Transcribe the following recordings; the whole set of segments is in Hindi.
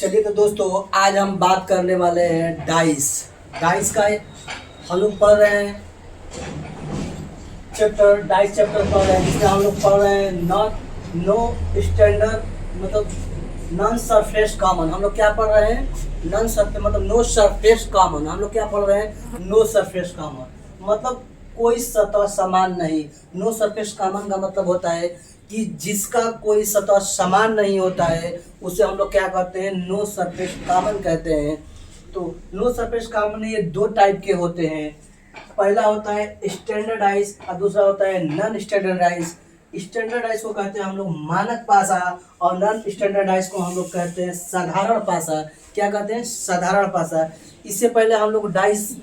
चलिए तो दोस्तों, आज हम बात करने वाले हैं डाइस। डाइस का हम लोग पढ़ रहे हैं चैप्टर, डाइस चैप्टर पढ़ रहे हैं, जिसमें हम लोग पढ़ रहे हैं नॉट नो स्टैंडर्ड मतलब नॉन सरफेस कॉमन। हम लोग क्या पढ़ रहे हैं? नॉन सरफेस मतलब नो सरफेस कॉमन। हम लोग क्या पढ़ रहे हैं? नो सरफेस कॉमन मतलब कोई सतह समान नहीं। नो सरफेस कॉमन का मतलब होता है कि जिसका कोई सतह समान नहीं होता है उसे हम लोग क्या कहते हैं? नो सरफेस कॉमन कहते हैं। तो नो सरफेस कॉमन ये दो टाइप के होते हैं। पहला होता है स्टैंडर्डाइज और दूसरा होता है नॉन स्टैंडर्डाइज। स्टैंडर्डाइज को कहते हैं हम लोग मानक पासा और नॉन स्टैंडर्डाइज को हम लोग कहते हैं साधारण पासा। क्या कहते हैं? साधारण पासा। इससे पहले हम लोग डाइस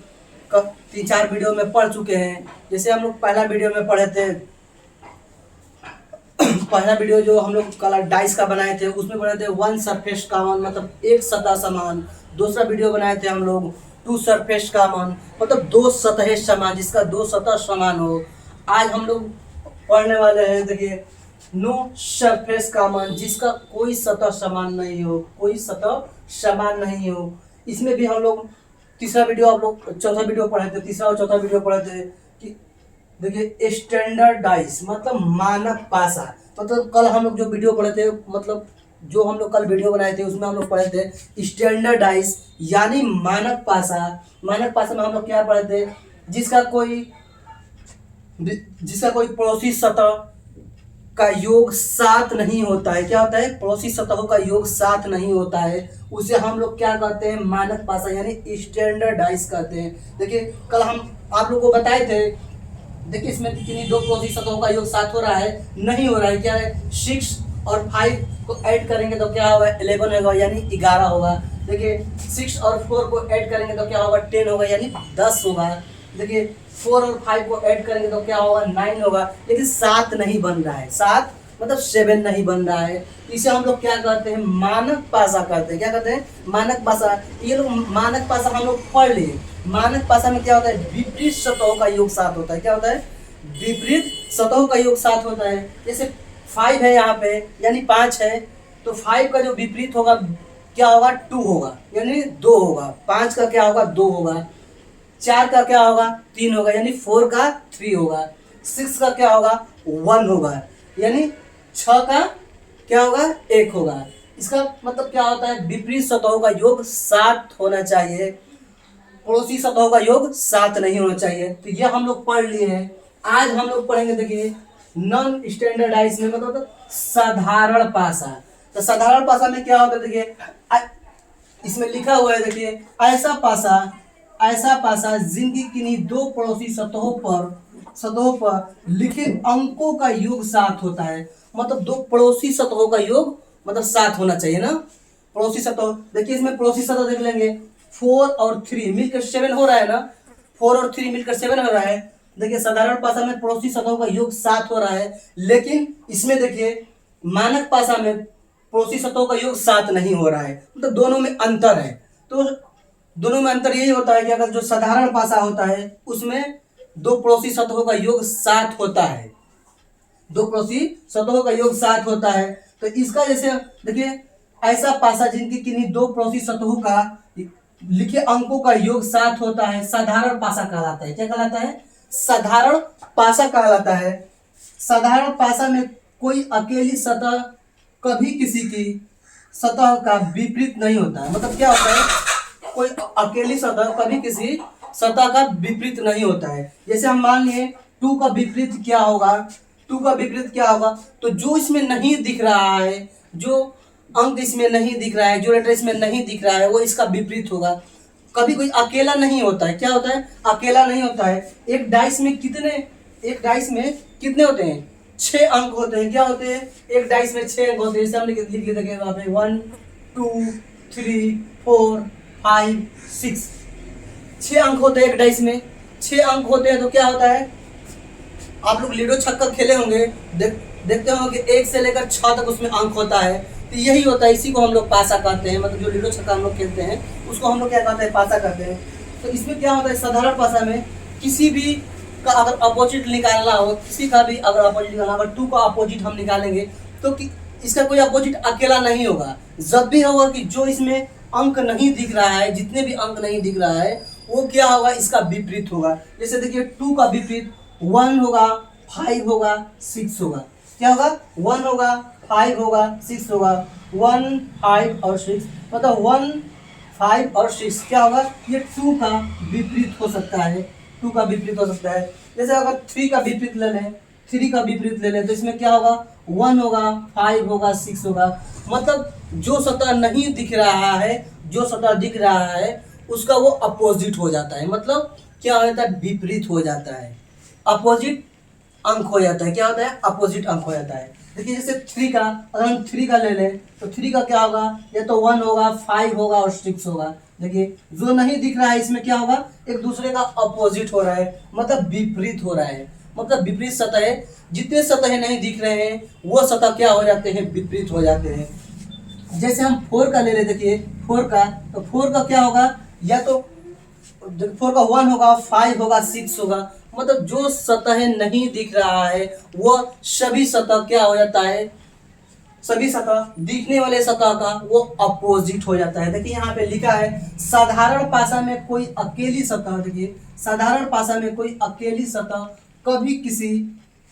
का 3-4 वीडियो में पढ़ चुके हैं। जैसे हम लोग पहला वीडियो में पढ़े थे, पहला वीडियो जो हम लोग कलर डाइस का बनाए थे उसमें पढ़े थे वन सरफेस कॉमन मतलब एक सतह समान। दूसरा वीडियो बनाए थे हम लोग टू सरफेस कॉमन मतलब दो सतहें समान, जिसका दो सतह समान हो। आज हम लोग पढ़ने वाले हैं, देखिए, नो सरफेस कॉमन जिसका कोई सतह समान नहीं हो, कोई सतह समान नहीं हो। इसमें भी हम लोग तीसरा वीडियो, आप लोग चौथा वीडियो पढ़े थे, तीसरा और चौथा वीडियो पढ़े थे कि देखिए स्टैंडर्डाइज मतलब मानक पासा। मतलब कल हम लोग जो वीडियो पढ़े थे, मतलब जो हम लोग कल वीडियो बनाए थे उसमें हम लोग पढ़े थे स्टैंडर्डाइज यानी मानक पासा। मानक पासा में हम लोग क्या पढ़े थे? जिसका कोई पड़ोसी सतह का योग 7 नहीं होता है। क्या होता है? पड़ोसी सतहों का योग 7 नहीं होता है, उसे हम लोग क्या कहते हैं? मानक पासा यानी स्टैंडर्डाइज कहते हैं। देखिए कल हम आप लोग को बताए थे, देखिए इसमें कितनी दो पड़ोसी सतहों का योग 7 हो रहा है? नहीं हो रहा है। क्या है? 6 और 5 को ऐड करेंगे तो क्या होगा? 11 होगा यानी 11 होगा। देखिए 6 और 4 को ऐड करेंगे तो क्या होगा? 10 होगा यानी 10 होगा। देखिए 4 और 5 को ऐड करेंगे तो क्या होगा? 9 होगा। लेकिन 7 नहीं बन रहा है। 7 मतलब 7 नहीं बन रहा है। इसे हम लोग क्या कहते हैं? मानक पासा कहते हैं। क्या कहते हैं? मानक पासा। ये लोग मानक पासा हम लोग पढ़ लिए। मानक पासा में क्या होता है? विपरीत सतहों का योग 7 होता है। क्या होता है? विपरीत सतहों का योग 7 होता है। जैसे 5 है यहाँ पे यानी 5 है, तो 5 का जो विपरीत होगा क्या होगा? 2 होगा यानी 2 होगा। 5 का क्या होगा? 2 होगा। 4 का क्या होगा? 3 होगा यानी 4 का 3 होगा। 6 का क्या होगा? 1 होगा यानी 6 का क्या होगा? 1 होगा। इसका मतलब क्या होता है? विपरीत सतहों का योग 7 होना चाहिए, पड़ोसी सतहों का योग 7 नहीं होना चाहिए। तो ये हम लोग पढ़ लिए हैं। आज हम लोग पढ़ेंगे, देखिए, नॉन स्टैंडर्डाइज में मतलब साधारण पासा। तो साधारण पासा में क्या होता है? देखिए इसमें लिखा हुआ है, देखिए, ऐसा पासा जिनकी किन्हीं दो पड़ोसी सतहों पर लिखे अंकों का योग 7 होता है। मतलब दो पड़ोसी सतहों का योग मतलब 7 होना चाहिए ना। पड़ोसी सतह, देखिए इसमें पड़ोसी सतह देख लेंगे, 4 और 3 मिलकर 7 हो रहा है ना। 4 और 3 मिलकर 7 हो रहा है। देखिए साधारण पासा में पड़ोसी सतहों का योग 7 हो रहा है, लेकिन इसमें देखिए मानक पासा में पड़ोसी सतहों का योग 7 नहीं हो रहा है। मतलब दोनों में अंतर है। तो दोनों में अंतर यही होता है कि अगर जो साधारण पासा होता है उसमें दो पड़ोसी सतहों का योग 7 होता है। दो पड़ोसी सतहों का योग 7 होता है। तो इसका जैसे देखिए, ऐसा पासा जिनकी किन्हीं दो पड़ोसी सतहों का लिखे अंकों का योग 7 होता है, साधारण पासा कहलाता है। क्या कहलाता है? साधारण पासा कहलाता है। साधारण पासा में कोई अकेली सतह कभी किसी की सतह का विपरीत नहीं होता है। मतलब क्या होता है? कोई अकेली सतह कभी किसी सतह का विपरीत नहीं होता है। जैसे हम मान लिए 2 का विपरीत क्या होगा? 2 का विपरीत क्या होगा? तो जो इसमें नहीं दिख रहा है, जो अंक इसमें नहीं दिख रहा है, जो लेटर इसमें नहीं दिख रहा है, वो इसका विपरीत होगा। कभी कोई अकेला नहीं होता है। क्या होता है? अकेला नहीं होता है। एक डाइस में कितने होते हैं? 6 अंक होते हैं। क्या होते हैं? एक डाइस में 6 अंक होते हैं। जैसे हम लिख देंगे वहाँ पे 1 2 3 4 5 6, 6 अंक होते हैं एक डाइस में। 6 अंक होते हैं तो क्या होता है? आप लोग लूडो छक्का खेले होंगे, देखते होंगे कि 1 से लेकर 6 तक उसमें अंक होता है। तो यही होता है, इसी को हम लोग पासा कहते हैं। मतलब जो लूडो छक्का हम लोग खेलते हैं उसको हम लोग क्या कहते हैं? पासा कहते हैं। तो इसमें क्या होता है? साधारण पासा में किसी भी का अगर अपोजिट निकालना हो, किसी का भी अगर अपोजिट निकालना, अगर 2 का अपोजिट हम निकालेंगे तो इसका कोई अपोजिट अकेला नहीं होगा। जब भी होगा कि जो इसमें अंक नहीं दिख रहा है, जितने भी अंक नहीं दिख रहा है, वो क्या होगा, इसका विपरीत होगा। जैसे देखिए 2 का विपरीत 1 होगा, 5 होगा, 6 होगा। क्या होगा, 1 होगा, 5 होगा, 6 होगा। 1, 5 और 6 मतलब 1, 5 और 6 क्या होगा, ये 2 का विपरीत हो सकता है। 2 का विपरीत हो सकता है। जैसे अगर 3 का विपरीत ले लें, 3 का विपरीत ले लें तो इसमें क्या होगा, 1 होगा, 5 होगा, 6 होगा। मतलब जो सतह नहीं दिख रहा है, जो सतह दिख रहा है उसका वो अपोजिट हो जाता है। मतलब क्या हो जाता है, विपरीत हो जाता है, अपोजिट अंक हो जाता है। क्या होता है, अपोजिट अंक हो जाता है। देखिए जैसे 3 का, अगर हम 3 का ले लें तो 3 का क्या होगा, या तो 1 होगा, 5 होगा और 6 होगा। देखिए जो नहीं दिख रहा है इसमें क्या होगा, एक दूसरे का अपोजिट हो रहा है, मतलब विपरीत हो रहा है। मतलब विपरीत सतह है, जितने सतह नहीं दिख रहे हैं वो सतह क्या हो जाते हैं, विपरीत हो जाते हैं। जैसे हम 4 का ले रहे, देखिए 4 का, तो 4 का क्या होगा, या तो 4 का 1 होगा, 5 होगा, 6 होगा। मतलब जो सतह नहीं दिख रहा है वो सभी सतह क्या हो जाता है, सभी सतह दिखने वाले सतह का वो अपोजिट हो जाता है। देखिए यहाँ पे लिखा है साधारण भाषा में कोई अकेली सतह, देखिए साधारण भाषा में कोई अकेली सतह कभी किसी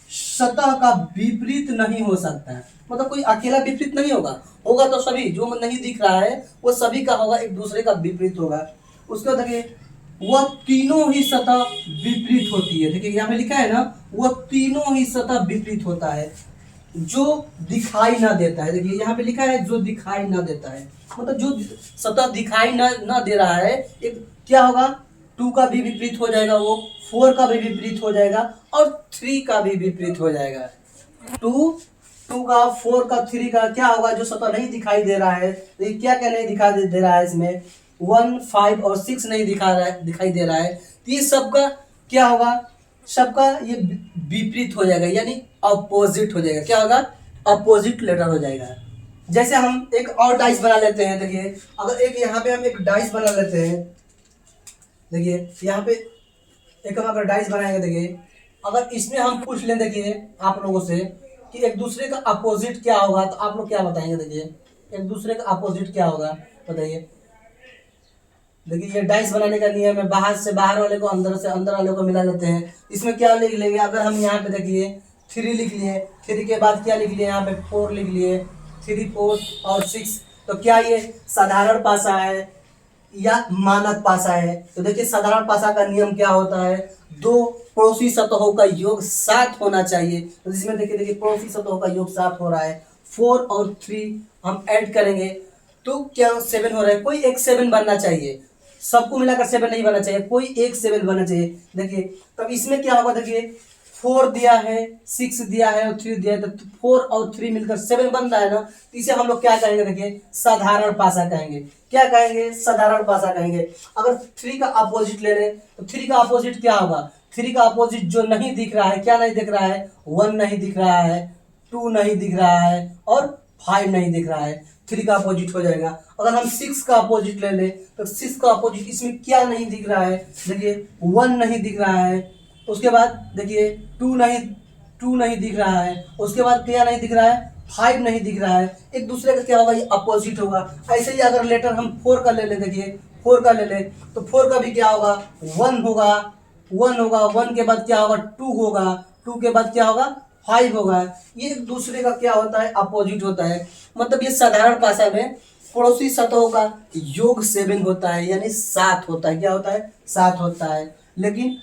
सतह का विपरीत नहीं हो सकता है। मतलब कोई अकेला विपरीत नहीं होगा, होगा तो सभी जो नहीं दिख रहा है वो सभी का होगा, एक दूसरे का विपरीत होगा। उसको देखिए वह तीनों ही सतह विपरीत होती है। देखिए यहाँ पे लिखा है ना, वह तीनों ही सतह विपरीत होता है जो दिखाई ना देता है। देखिए यहाँ पे लिखा है जो दिखाई ना देता है, मतलब जो सतह दिखाई ना दे रहा है, एक क्या होगा, 2 का भी विपरीत हो जाएगा, वो 4 का भी विपरीत हो जाएगा और 3 का भी विपरीत हो जाएगा। 2 का, 4 का, 3 का क्या होगा, जो सतह नहीं दिखाई दे रहा है, देखिए क्या क्या नहीं दिखाई दे रहा है इसमें, 1, 5 और 6 नहीं दिखाई दे रहा है। तो ये सबका क्या होगा, सबका ये विपरीत हो जाएगा, यानी अपोजिट हो जाएगा। क्या होगा, अपोजिट लेटर हो जाएगा। जैसे हम एक और डाइस बना लेते हैं। देखिए अगर एक यहाँ पे हम एक डाइस बना लेते हैं, देखिए यहाँ पे एक हम अगर डाइस बनाएंगे, देखिए अगर इसमें हम पूछ लें, देखिए आप लोगों से कि एक दूसरे का अपोजिट क्या होगा, तो आप लोग क्या बताएंगे। देखिए एक दूसरे का अपोजिट क्या होगा, बताइए। देखिए ये डाइस बनाने का नियम है, बाहर से बाहर वाले को, अंदर से अंदर वाले को मिला लेते हैं। इसमें क्या लिख लेंगे, अगर हम यहाँ पे देखिए 3 लिख लिए, 3 के बाद क्या लिख लिए, यहाँ पे 4 लिख लिए, 3, 4 और 6। तो क्या ये साधारण भाषा है या मानक भाषा है। तो देखिए साधारण भाषा का नियम क्या होता है, 2 पड़ोसी सतहों का योग 7 होना चाहिए। तो इसमें देखिए पड़ोसी सतहों का योग 7 हो रहा है, 4 और 3 हम ऐड करेंगे तो क्या 7 हो रहा है। कोई एक 7 बनना चाहिए, सबको मिलाकर 7 नहीं बनना चाहिए, कोई एक 7 बनना चाहिए। देखिए तब इसमें क्या होगा, देखिए 4 दिया है, 6 दिया है और 3 दिया है, तो 4 और 3 मिलकर 7 बन रहा है ना। तो इसे हम लोग क्या कहेंगे, देखिए साधारण भाषा कहेंगे। क्या कहेंगे, साधारण भाषा कहेंगे। अगर 3 का अपोजिट ले लें तो 3 का अपोजिट क्या होगा, 3 का अपोजिट जो नहीं दिख रहा है, क्या नहीं दिख रहा है, 1 नहीं दिख रहा है, 2 नहीं दिख रहा है और 5 नहीं दिख रहा है। 3 का अपोजिट हो जाएगा। अगर हम 6 का अपोजिट ले लें तो 6 का अपोजिट इसमें क्या नहीं दिख रहा है, देखिए 1 नहीं दिख रहा है, उसके बाद देखिए 2 नहीं दिख रहा है, उसके बाद क्या नहीं दिख रहा है, 5 नहीं दिख रहा है। एक दूसरे का क्या होगा, ये अपोजिट होगा। ऐसे ही अगर लेटर हम 4 का ले लें, देखिए 4 का ले लें तो 4 का भी क्या होगा, 1 होगा, 1 होगा, 1 के बाद क्या होगा, 2 होगा, 2 के बाद क्या होगा, 5 होगा। ये एक दूसरे का क्या होता है, अपोजिट होता है। मतलब ये साधारण भाषा में पड़ोसी सतहों का योग 7 होता है, यानी 7 होता है। क्या होता है, 7 होता है। लेकिन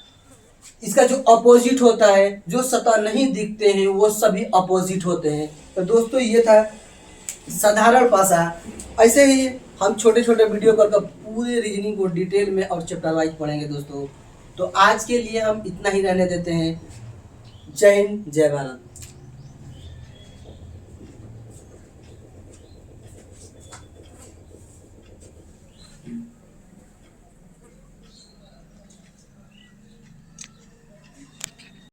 इसका जो अपोजिट होता है, जो सतह नहीं दिखते हैं वो सभी अपोजिट होते हैं। तो दोस्तों ये था साधारण भाषा। ऐसे ही हम छोटे छोटे वीडियो करके पूरे रीजनिंग को डिटेल में और चैप्टर वाइज पढ़ेंगे दोस्तों। तो आज के लिए हम इतना ही रहने देते हैं। जय हिंद, जय भारत।